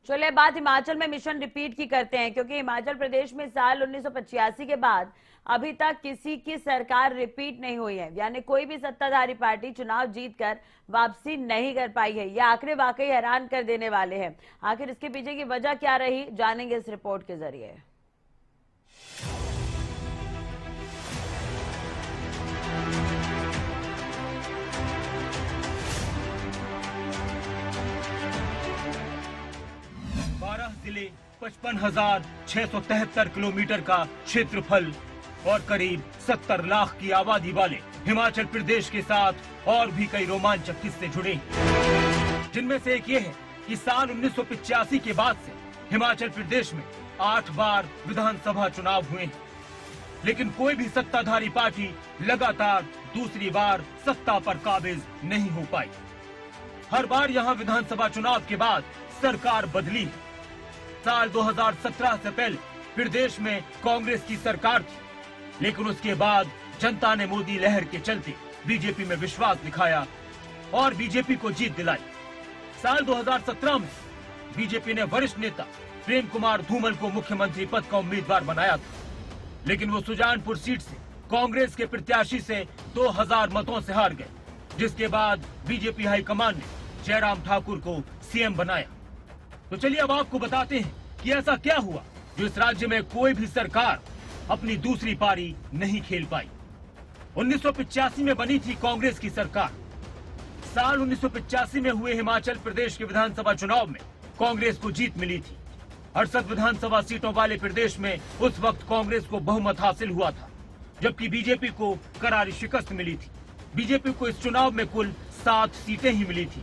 चलिए बात हिमाचल में मिशन रिपीट की करते हैं, क्योंकि हिमाचल प्रदेश में साल 1985 के बाद अभी तक किसी की सरकार रिपीट नहीं हुई है, यानी कोई भी सत्ताधारी पार्टी चुनाव जीतकर वापसी नहीं कर पाई है। ये आंकड़े वाकई हैरान कर देने वाले हैं। आखिर इसके पीछे की वजह क्या रही, जानेंगे इस रिपोर्ट के जरिए। जिले 55,673 किलोमीटर का क्षेत्रफल और करीब 70 लाख की आबादी वाले हिमाचल प्रदेश के साथ और भी कई रोमांचक किस्से जुड़े, जिनमें से एक ये है कि साल 1985 के बाद से हिमाचल प्रदेश में 8 बार विधानसभा चुनाव हुए हैं, लेकिन कोई भी सत्ताधारी पार्टी लगातार दूसरी बार सत्ता पर काबिज नहीं हो पाई। हर बार यहां विधानसभा चुनाव के बाद सरकार बदली है। साल 2017 से पहले प्रदेश में कांग्रेस की सरकार थी, लेकिन उसके बाद जनता ने मोदी लहर के चलते बीजेपी में विश्वास दिखाया और बीजेपी को जीत दिलाई। साल 2017 में बीजेपी ने वरिष्ठ नेता प्रेम कुमार धूमल को मुख्यमंत्री पद का उम्मीदवार बनाया था, लेकिन वो सुजानपुर सीट से कांग्रेस के प्रत्याशी से 2000 मतों से हार गए, जिसके बाद बीजेपी हाईकमान ने जयराम ठाकुर को सीएम बनाया। तो चलिए अब आपको बताते हैं कि ऐसा क्या हुआ जो इस राज्य में कोई भी सरकार अपनी दूसरी पारी नहीं खेल पाई। 1985 में बनी थी कांग्रेस की सरकार। साल 1985 में हुए हिमाचल प्रदेश के विधानसभा चुनाव में कांग्रेस को जीत मिली थी। 68 विधानसभा सीटों वाले प्रदेश में उस वक्त कांग्रेस को बहुमत हासिल हुआ था, जबकि बीजेपी को करारी शिकस्त मिली थी। बीजेपी को इस चुनाव में कुल 7 सीटें ही मिली थी।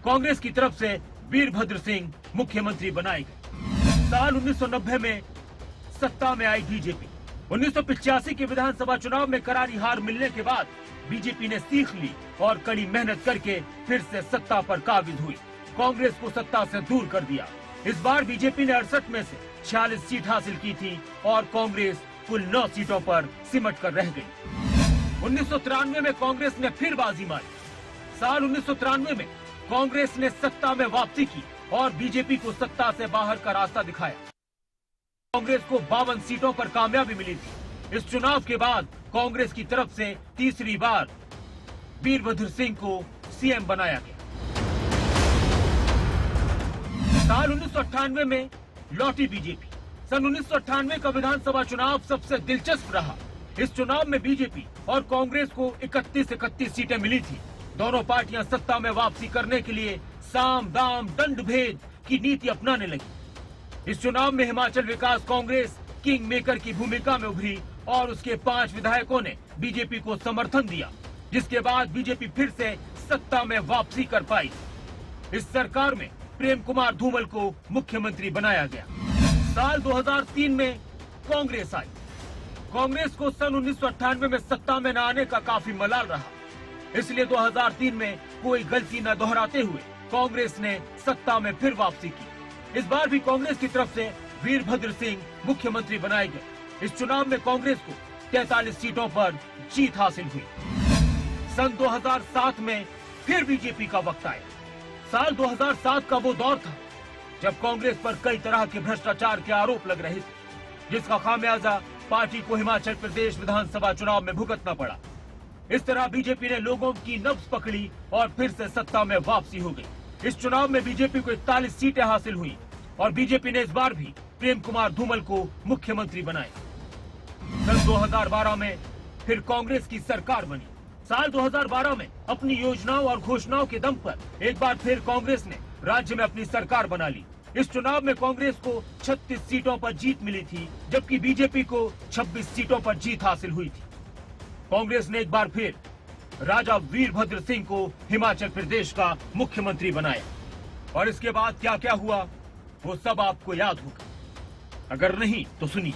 कांग्रेस की तरफ से वीरभद्र सिंह मुख्यमंत्री बनाए गए। साल 1990 में सत्ता में आई बीजेपी। 1985 के विधानसभा चुनाव में करारी हार मिलने के बाद बीजेपी ने सीख ली और कड़ी मेहनत करके फिर से सत्ता पर काबिज हुई, कांग्रेस को सत्ता से दूर कर दिया। इस बार बीजेपी ने 68 में से 46 सीट हासिल की थी और कांग्रेस कुल 9 सीटों पर सिमट कर रह गई। 1993 में कांग्रेस ने फिर बाजी मारी। साल 1993 में कांग्रेस ने सत्ता में वापसी की और बीजेपी को सत्ता से बाहर का रास्ता दिखाया। कांग्रेस को 52 सीटों पर कामयाबी मिली थी। इस चुनाव के बाद कांग्रेस की तरफ से तीसरी बार वीरभद्र सिंह को सीएम बनाया गया। साल 1998 में लौटी बीजेपी। सन 1998 का विधानसभा चुनाव सबसे दिलचस्प रहा। इस चुनाव में बीजेपी और कांग्रेस को 31 सीटें मिली थी। दोनों पार्टियां सत्ता में वापसी करने के लिए साम दाम दंड भेद की नीति अपनाने लगी। इस चुनाव में हिमाचल विकास कांग्रेस किंग मेकर की भूमिका में उभरी और उसके 5 विधायकों ने बीजेपी को समर्थन दिया, जिसके बाद बीजेपी फिर से सत्ता में वापसी कर पाई। इस सरकार में प्रेम कुमार धूमल को मुख्यमंत्री बनाया गया। साल 2003 में कांग्रेस आई। कांग्रेस को सन 1998 में सत्ता में न आने का काफी मलाल रहा, इसलिए 2003 में कोई गलती न दोहराते हुए कांग्रेस ने सत्ता में फिर वापसी की। इस बार भी कांग्रेस की तरफ से वीरभद्र सिंह मुख्यमंत्री बनाए गए। इस चुनाव में कांग्रेस को 43 सीटों पर जीत हासिल हुई। सन 2007 में फिर बीजेपी का वक्त आया। साल 2007 का वो दौर था जब कांग्रेस पर कई तरह के भ्रष्टाचार के आरोप लग रहे थे, जिसका खामियाजा पार्टी को हिमाचल प्रदेश विधानसभा चुनाव में भुगतना पड़ा। इस तरह बीजेपी ने लोगों की नब्ज पकड़ी और फिर से सत्ता में वापसी हो गई। इस चुनाव में बीजेपी को 41 सीटें हासिल हुई और बीजेपी ने इस बार भी प्रेम कुमार धूमल को मुख्यमंत्री बनाया। सन 2012 में फिर कांग्रेस की सरकार बनी। साल 2012 में अपनी योजनाओं और घोषणाओं के दम पर एक बार फिर कांग्रेस ने राज्य में अपनी सरकार बना ली। इस चुनाव में कांग्रेस को 36 सीटों पर जीत मिली थी, जबकि बीजेपी को 26 सीटों पर जीत हासिल हुई थी। कांग्रेस ने एक बार फिर राजा वीरभद्र सिंह को हिमाचल प्रदेश का मुख्यमंत्री बनाया और इसके बाद क्या क्या हुआ वो सब आपको याद होगा। अगर नहीं तो सुनिए।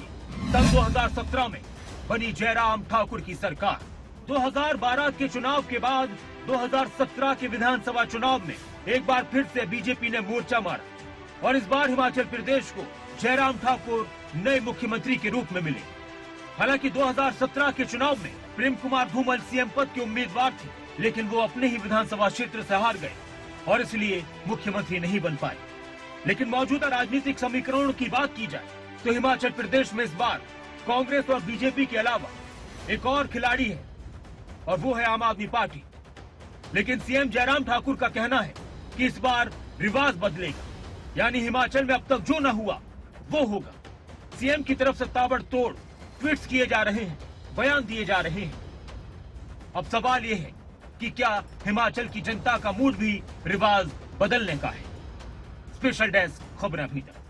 सन 2017 में बनी जयराम ठाकुर की सरकार। 2012 के चुनाव के बाद 2017 के विधानसभा चुनाव में एक बार फिर से बीजेपी ने मोर्चा मारा और इस बार हिमाचल प्रदेश को जयराम ठाकुर नए मुख्यमंत्री के रूप में मिले। हालांकि 2017 के चुनाव में प्रेम कुमार धूमल सीएम पद के उम्मीदवार थे, लेकिन वो अपने ही विधानसभा क्षेत्र से हार गए और इसलिए मुख्यमंत्री नहीं बन पाए। लेकिन मौजूदा राजनीतिक समीकरणों की बात की जाए तो हिमाचल प्रदेश में इस बार कांग्रेस और बीजेपी के अलावा एक और खिलाड़ी है और वो है आम आदमी पार्टी। लेकिन सीएम जयराम ठाकुर का कहना है कि इस बार रिवाज बदलेगा, यानी हिमाचल में अब तक जो न हुआ वो होगा। सीएम की तरफ से ताबड़तोड़ ट्वीट्स किए जा रहे हैं, बयान दिए जा रहे हैं। अब सवाल ये है कि क्या हिमाचल की जनता का मूड भी रिवाज बदलने का है। स्पेशल डेस्क खबरें अभी तक।